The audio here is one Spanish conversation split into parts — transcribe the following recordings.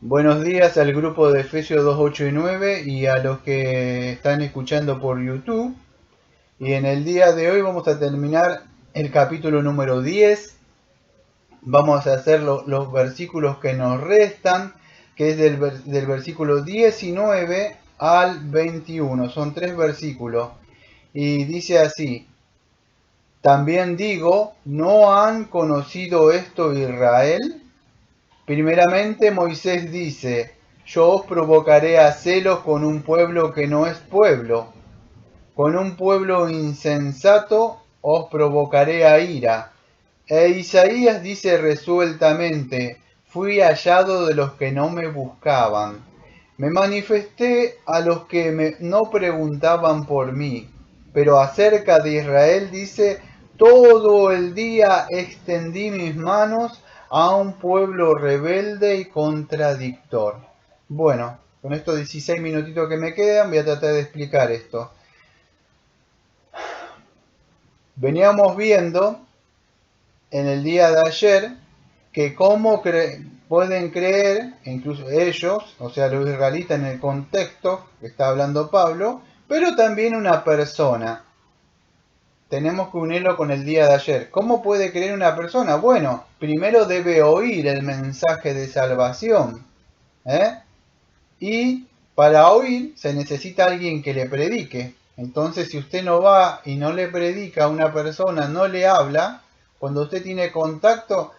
Buenos días al grupo de Efesios 2, 8 y 9 y a los que están escuchando por YouTube. Y en el día de hoy vamos a terminar el capítulo número 10. Vamos a hacer los versículos que nos restan, que es del versículo 19 al 21. Son 3 versículos. Y dice así: También digo, ¿no han conocido esto Israel? Primeramente Moisés dice: Yo os provocaré a celos con un pueblo que no es pueblo, con un pueblo insensato os provocaré a ira. E Isaías dice resueltamente: Fui hallado de los que no me buscaban. Me manifesté a los que no preguntaban por mí. Pero acerca de Israel dice: Todo el día extendí mis manos a un pueblo rebelde y contradictor. Bueno, con estos 16 minutitos que me quedan voy a tratar de explicar esto. Veníamos viendo en el día de ayer que pueden creer, incluso ellos, o sea, los israelitas en el contexto que está hablando Pablo, pero también una persona. Tenemos que unirlo con el día de ayer. ¿Cómo puede creer una persona? Bueno, primero debe oír el mensaje de salvación. ¿eh? Y para oír se necesita alguien que le predique. Entonces, si usted no va y no le predica a una persona, no le habla, cuando usted tiene contacto,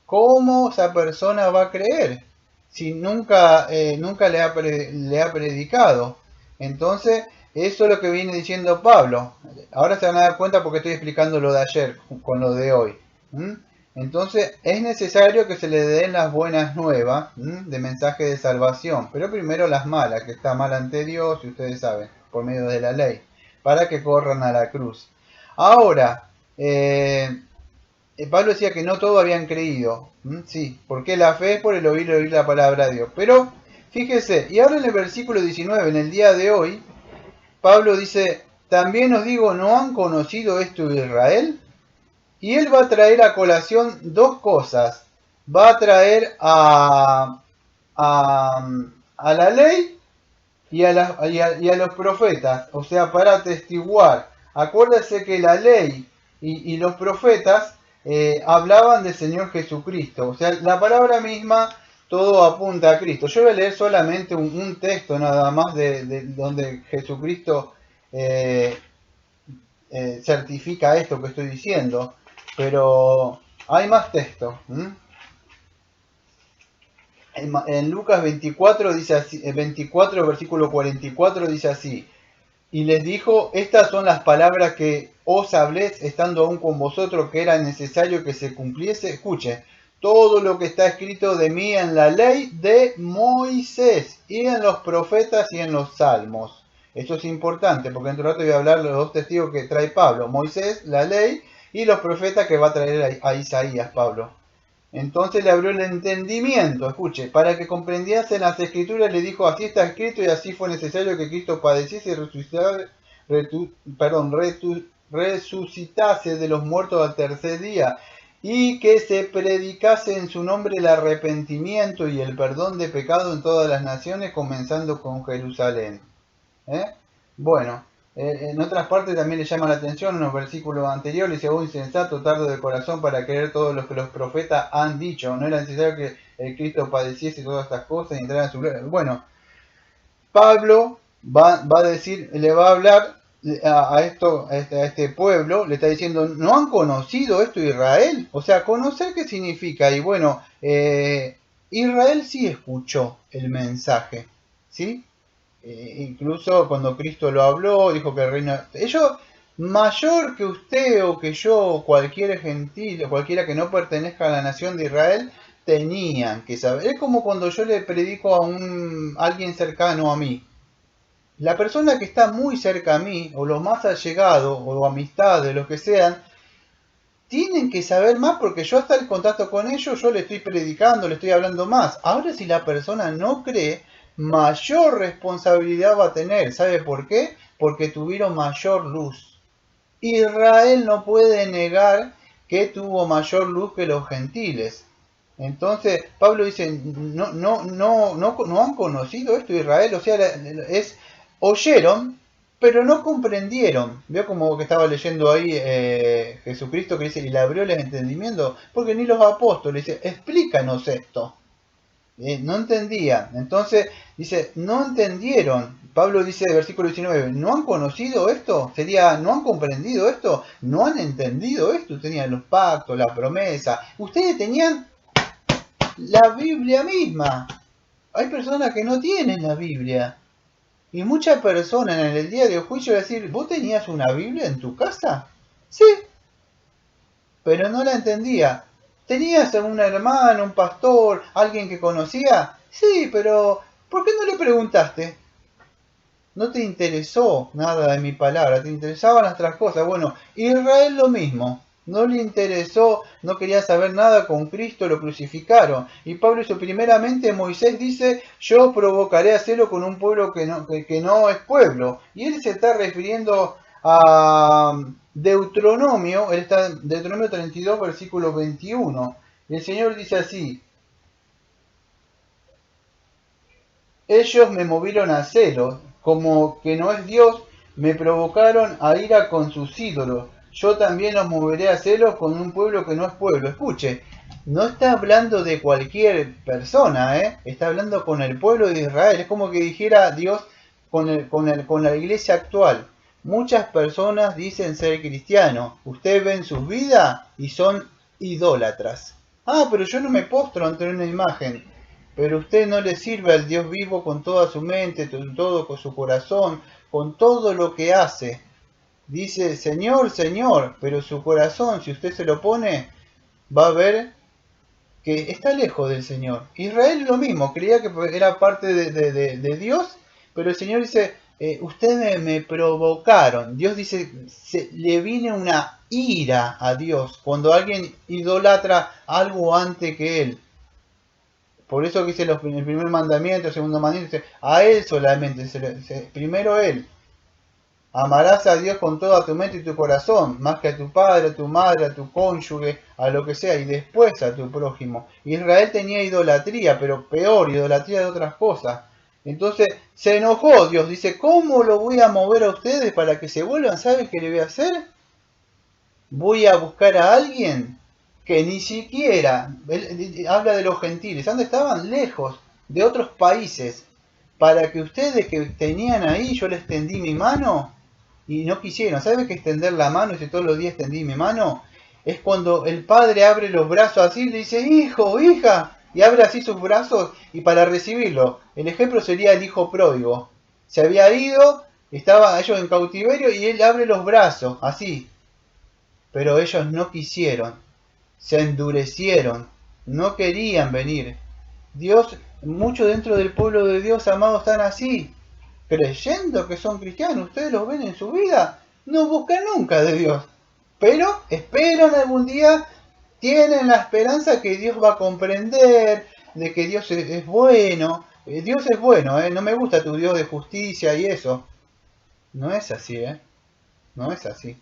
¿cómo esa persona va a creer? Si nunca le ha predicado. Entonces, eso es lo que viene diciendo Pablo. Ahora se van a dar cuenta porque estoy explicando lo de ayer con lo de hoy. ¿Mm? Entonces es necesario que se le den las buenas nuevas de mensaje de salvación, pero primero las malas, que está mal ante Dios, y ustedes saben, por medio de la ley, para que corran a la cruz. Ahora, Pablo decía que no todos habían creído, sí, porque la fe es por el oír la palabra de Dios. Pero fíjese, y ahora en el versículo 19, en el día de hoy, Pablo dice: También os digo, ¿no han conocido esto Israel? Y él va a traer a colación dos cosas. Va a traer a, a la ley y a los profetas, o sea, para atestiguar. Acuérdese que la ley y los profetas hablaban del Señor Jesucristo, o sea, la palabra misma todo apunta a Cristo. Yo voy a leer solamente un texto nada más de donde Jesucristo eh, certifica esto que estoy diciendo, pero hay más texto. En Lucas 24 dice así, 24 versículo 44 dice así: Y les dijo: Estas son las palabras que os hablé estando aún con vosotros, que era necesario que se cumpliese. Escuche, todo lo que está escrito de mí en la ley de Moisés y en los profetas y en los salmos. Esto es importante porque dentro de rato voy a hablar de los dos testigos que trae Pablo: Moisés, la ley, y los profetas que va a traer a Isaías Pablo. Entonces le abrió el entendimiento, escuche, para que comprendiese las escrituras. Le dijo: Así está escrito y así fue necesario que Cristo padeciese y resucitase de los muertos al tercer día, y que se predicase en su nombre el arrepentimiento y el perdón de pecado en todas las naciones, comenzando con Jerusalén. ¿Eh? Bueno, en otras partes también le llama la atención en los versículos anteriores: dice: Oh insensato, tardo de corazón para creer todo lo que los profetas han dicho. No era necesario que el Cristo padeciese todas estas cosas y entrara en su gloria. Bueno, Pablo va a decir, le va a hablar a este pueblo, le está diciendo: ¿no han conocido esto Israel? O sea, ¿conocer qué significa? Y bueno, Israel sí escuchó el mensaje, ¿sí? Incluso cuando Cristo lo habló, dijo que el reino... Ellos, mayor que usted o que yo, o cualquier gentil, o cualquiera que no pertenezca a la nación de Israel, tenían que saber. Es como cuando yo le predico a alguien cercano a mí. La persona que está muy cerca a mí, o los más allegados, o amistades, los que sean, tienen que saber más porque yo hasta el contacto con ellos, yo le estoy predicando, le estoy hablando más. Ahora, si la persona no cree, mayor responsabilidad va a tener. ¿Sabe por qué? Porque tuvieron mayor luz. Israel no puede negar que tuvo mayor luz que los gentiles. Entonces Pablo dice, no han conocido esto Israel, o sea, oyeron, pero no comprendieron. Veo como que estaba leyendo ahí Jesucristo que dice, y le abrió el entendimiento, porque ni los apóstoles dice, explícanos esto. No entendían. Entonces dice, no entendieron. Pablo dice, versículo 19, ¿no han conocido esto? Sería, ¿no han comprendido esto? ¿No han entendido esto? Tenían los pactos, la promesa. Ustedes tenían la Biblia misma. Hay personas que no tienen la Biblia. Y muchas personas en el día del juicio van a decir, ¿vos tenías una Biblia en tu casa? Sí, pero no la entendía. ¿Tenías un hermano, un pastor, alguien que conocía? Sí, pero ¿por qué no le preguntaste? No te interesó nada de mi palabra, te interesaban otras cosas. Bueno, Israel lo mismo. No le interesó, no quería saber nada con Cristo, lo crucificaron. Y Pablo hizo primeramente, Moisés dice, yo provocaré a celo con un pueblo que no es pueblo. Y él se está refiriendo a Deuteronomio, él está en Deuteronomio 32, versículo 21. Y el Señor dice así, ellos me movieron a celos, como que no es Dios, me provocaron a ira con sus ídolos. Yo también os moveré a celos con un pueblo que no es pueblo. Escuche, no está hablando de cualquier persona, está hablando con el pueblo de Israel. Es como que dijera Dios con la iglesia actual. Muchas personas dicen ser cristianos. Ustedes ven sus vidas y son idólatras. Ah, pero yo no me postro ante una imagen. Pero usted no le sirve al Dios vivo con toda su mente, con todo con su corazón, con todo lo que hace. Dice, Señor, Señor, pero su corazón, si usted se lo pone, va a ver que está lejos del Señor. Israel lo mismo, creía que era parte de Dios, pero el Señor dice, ustedes me provocaron. Dios dice, le viene una ira a Dios cuando alguien idolatra algo antes que Él. Por eso que dice el primer mandamiento, el segundo mandamiento, dice, a Él solamente, primero Él. Amarás a Dios con toda tu mente y tu corazón, más que a tu padre, a tu madre, a tu cónyuge, a lo que sea, y después a tu prójimo. Israel tenía idolatría, pero peor, idolatría de otras cosas. Entonces se enojó Dios, dice, ¿cómo lo voy a mover a ustedes para que se vuelvan? ¿Saben qué le voy a hacer? Voy a buscar a alguien que ni siquiera, él habla de los gentiles, ¿dónde estaban? Lejos, de otros países, para que ustedes que tenían ahí, yo les tendí mi mano y no quisieron. ¿Sabes qué extender la mano? Y si todos los días tendí mi mano, es cuando el padre abre los brazos así y le dice, hijo, hija, y abre así sus brazos y para recibirlo. El ejemplo sería el hijo pródigo. Se había ido, estaba ellos en cautiverio y él abre los brazos, así, pero ellos no quisieron, se endurecieron, no querían venir. Dios, muchos dentro del pueblo de Dios, amados, están así, creyendo que son cristianos. Ustedes los ven en su vida, no buscan nunca de Dios, pero esperan algún día, tienen la esperanza que Dios va a comprender, de que Dios es bueno. Dios es bueno, no me gusta tu Dios de justicia y eso. No es así, no es así.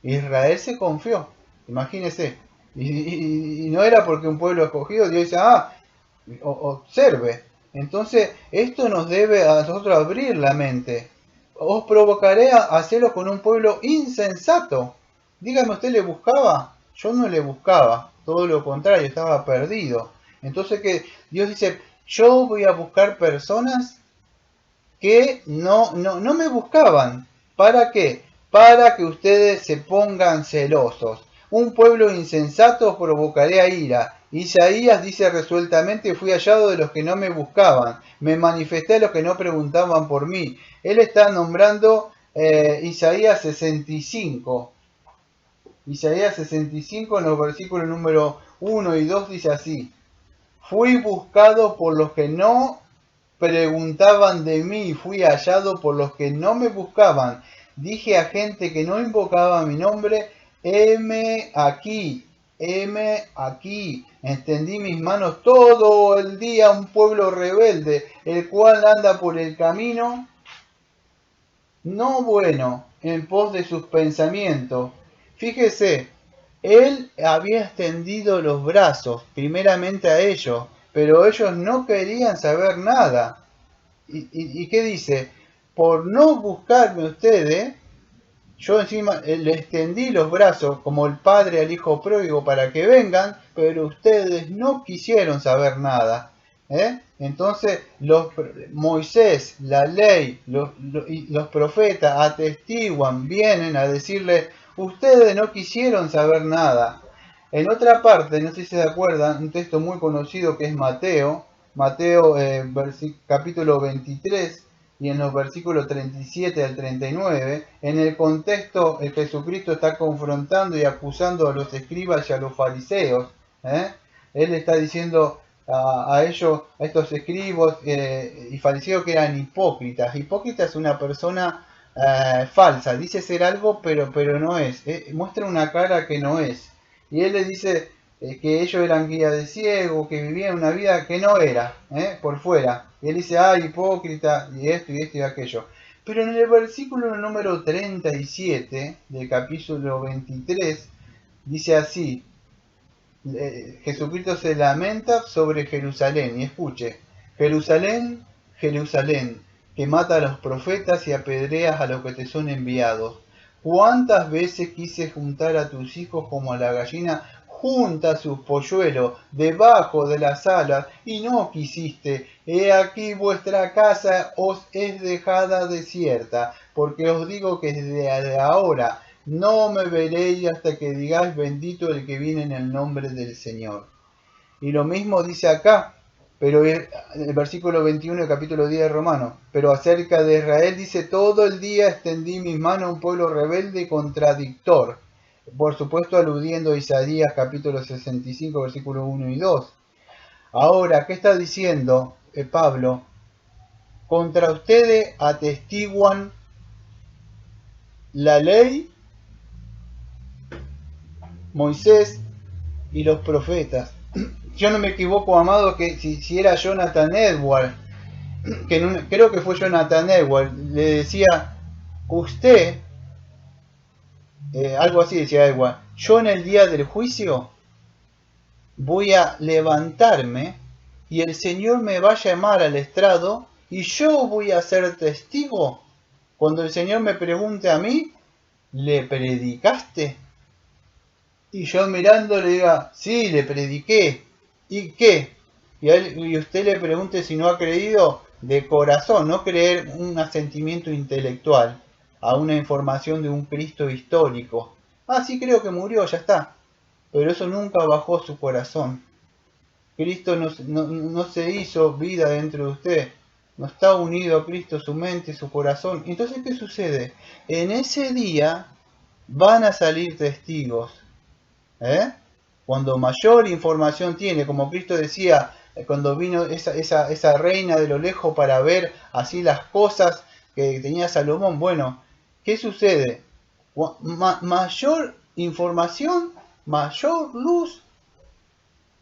Israel se confió, imagínese. Y no era porque un pueblo escogido, Dios dice, observe. Entonces, esto nos debe a nosotros abrir la mente. Os provocaré a hacerlo con un pueblo insensato. Dígame, ¿usted le buscaba? Yo no le buscaba, todo lo contrario, estaba perdido. Entonces que Dios dice, yo voy a buscar personas que no me buscaban. ¿Para qué? Para que ustedes se pongan celosos. Un pueblo insensato provocaré a ira. Isaías dice resueltamente, fui hallado de los que no me buscaban, me manifesté a los que no preguntaban por mí. Él está nombrando Isaías 65. Isaías 65 en los versículos número 1 y 2 dice así, fui buscado por los que no preguntaban de mí, fui hallado por los que no me buscaban. Dije a gente que no invocaba mi nombre, heme aquí, heme aquí. Extendí mis manos todo el día a un pueblo rebelde, el cual anda por el camino no bueno, en pos de sus pensamientos. Fíjese, Él había extendido los brazos, primeramente a ellos, pero ellos no querían saber nada. ¿Y qué dice? Por no buscarme ustedes, yo encima le extendí los brazos como el padre al hijo pródigo para que vengan, pero ustedes no quisieron saber nada. Entonces Moisés, la ley, y los profetas atestiguan, vienen a decirle, ustedes no quisieron saber nada. En otra parte, no sé si se acuerdan, un texto muy conocido que es Mateo, capítulo 23, y en los versículos 37 al 39, en el contexto Jesucristo está confrontando y acusando a los escribas y a los fariseos. Él está diciendo a ellos, a estos escribos y fariseos que eran hipócritas. Hipócrita es una persona falsa, dice ser algo pero no es, muestra una cara que no es. Y él les dice que ellos eran guía de ciego, que vivían una vida que no era, por fuera. Y él dice, hipócrita, y esto y aquello. Pero en el versículo número 37 del capítulo 23, dice así, Jesucristo se lamenta sobre Jerusalén, y escuche, Jerusalén, Jerusalén, que mata a los profetas y apedreas a los que te son enviados. ¿Cuántas veces quise juntar a tus hijos como a la gallina junta sus polluelos debajo de las alas, y no quisiste? He aquí vuestra casa os es dejada desierta, porque os digo que desde ahora no me veréis hasta que digáis bendito el que viene en el nombre del Señor. Y lo mismo dice acá, pero el versículo 21 del capítulo 10 de Romanos. Pero acerca de Israel dice, todo el día extendí mis manos a un pueblo rebelde y contradictor. Por supuesto aludiendo a Isaías capítulo 65, versículo 1 y 2. Ahora, ¿qué está diciendo Pablo? Contra ustedes atestiguan la ley, Moisés y los profetas. Yo no me equivoco, amado, que si era Jonathan Edwards, creo que fue Jonathan Edwards, le decía, usted, algo así decía Edwards, yo en el día del juicio voy a levantarme y el Señor me va a llamar al estrado y yo voy a ser testigo. Cuando el Señor me pregunte a mí, ¿le predicaste? Y yo mirando le diga, sí, le prediqué. ¿Y qué? Y usted le pregunte si no ha creído de corazón, no creer un asentimiento intelectual a una información de un Cristo histórico. Sí, creo que murió, ya está. Pero eso nunca bajó su corazón. Cristo no se hizo vida dentro de usted. No está unido a Cristo su mente y su corazón. Entonces, ¿qué sucede? En ese día van a salir testigos. Cuando mayor información tiene, como Cristo decía, cuando vino esa reina de lo lejos para ver así las cosas que tenía Salomón, bueno, ¿qué sucede? Mayor información, mayor luz.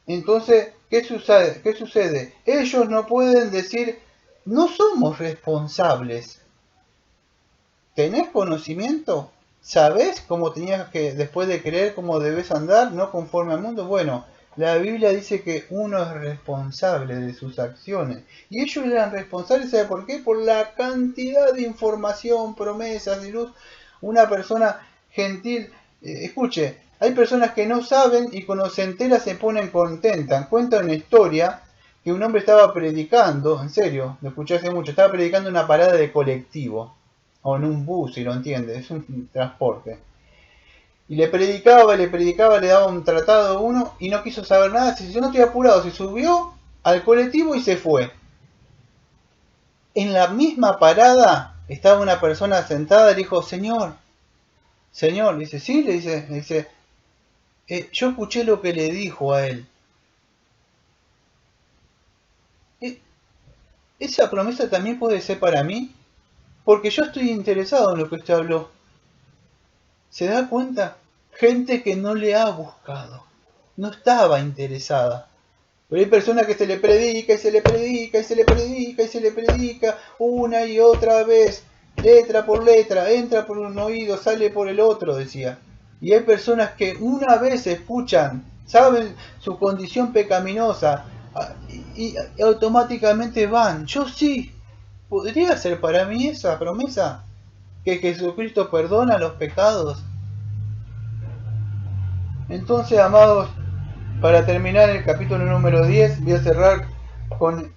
Entonces, ¿qué sucede? ¿Qué sucede? Ellos no pueden decir, no somos responsables. ¿Tenés conocimiento? ¿Sabés cómo tenías que, después de creer, cómo debes andar, no conforme al mundo? Bueno, la Biblia dice que uno es responsable de sus acciones. Y ellos eran responsables, ¿sabe por qué? Por la cantidad de información, promesas y luz. Una persona gentil, escuche, hay personas que no saben y cuando se entera se ponen contentas. Cuentan una historia que un hombre estaba predicando, en serio, lo escuché hace mucho, estaba predicando en una parada de colectivo o en un bus, si lo entiende, es un transporte. Y le predicaba, le daba un tratado a uno y no quiso saber nada. Si yo no estoy apurado, se subió al colectivo y se fue. En la misma parada estaba una persona sentada y le dijo, señor, dice, sí, le dice, yo escuché lo que le dijo a él. ¿Esa promesa también puede ser para mí? Porque yo estoy interesado en lo que usted habló. ¿Se da cuenta? Gente que no le ha buscado. No estaba interesada. Pero hay personas que se le predica y se le predica y se le predica y se le predica una y otra vez. Letra por letra. Entra por un oído, sale por el otro, decía. Y hay personas que una vez escuchan, saben su condición pecaminosa y automáticamente van. Yo sí, ¿podría ser para mí esa promesa? Que Jesucristo perdona los pecados. Entonces, amados, para terminar el capítulo número 10, voy a cerrar con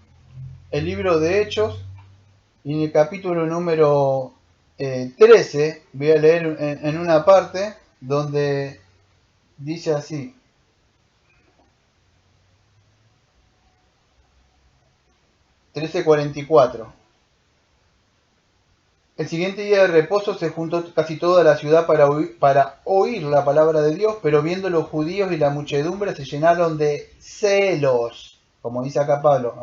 el libro de Hechos. Y en el capítulo número 13, voy a leer en una parte donde dice así: 13:44. El siguiente día de reposo se juntó casi toda la ciudad para oír la palabra de Dios, pero viendo los judíos y la muchedumbre se llenaron de celos, como dice acá Pablo.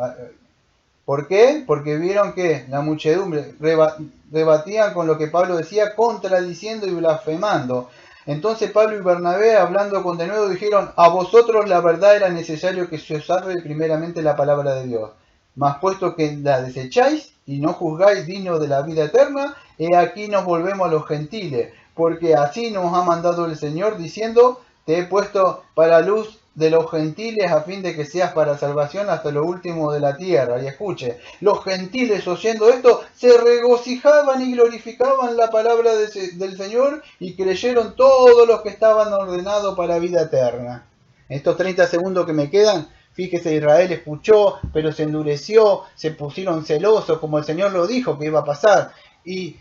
¿Por qué? Porque vieron que la muchedumbre rebatían con lo que Pablo decía, contradiciendo y blasfemando. Entonces Pablo y Bernabé, hablando con denuedo, dijeron: a vosotros la verdad era necesario que se os hable primeramente la palabra de Dios. Mas puesto que la desecháis y no juzgáis digno de la vida eterna, he aquí nos volvemos a los gentiles, porque así nos ha mandado el Señor, diciendo: te he puesto para luz de los gentiles a fin de que seas para salvación hasta lo último de la tierra. Y escuche, los gentiles oyendo esto se regocijaban y glorificaban la palabra del Señor, y creyeron todos los que estaban ordenados para vida eterna. Estos 30 segundos que me quedan, fíjese, Israel escuchó, pero se endureció, se pusieron celosos, como el Señor lo dijo que iba a pasar. Y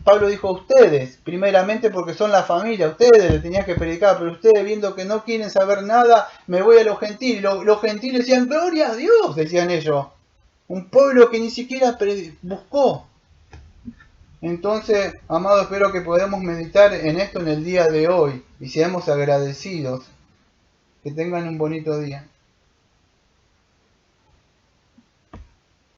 Pablo dijo: ustedes, primeramente porque son la familia, ustedes les tenían que predicar, pero ustedes, viendo que no quieren saber nada, me voy a los gentiles. Los gentiles decían: gloria a Dios, decían ellos. Un pueblo que ni siquiera buscó. Entonces, amados, espero que podamos meditar en esto en el día de hoy y seamos agradecidos. Que tengan un bonito día.